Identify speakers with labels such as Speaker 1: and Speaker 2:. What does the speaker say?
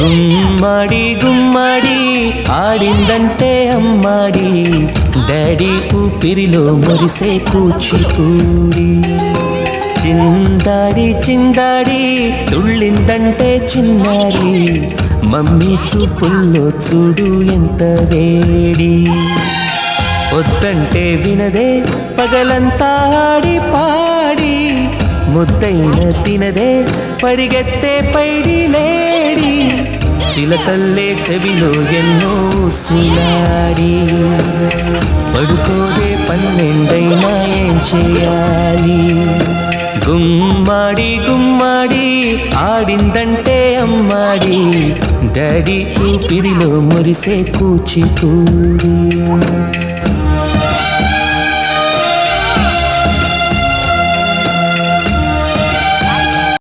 Speaker 1: గుమ్మడి గుమ్మడి ఆడిందంటే అమ్మాడి, daddy ఊపిరిలో మురిసే కూచిపూడి. చిందాడి చిందాడి తుళ్ళిందంటే చిన్నారి, మమ్మీ చూపుల్లో చూడు ఎంత వేడి. వద్దంటే వినదే పగలంతా ఆడి పాడి, ముద్దైన తినదే పరిగెత్తే పైడి లేడి. చిలకల్లే చెవిలో ఎన్నో సులాడి, పడుకోదే పన్నెండైనా ఏం చేయాలి. గుమ్మాడి గుమ్మాడి ఆడిందంటే అమ్మాడి, డాడీ ఊపిరిలో మురిసే కూచిపూడి.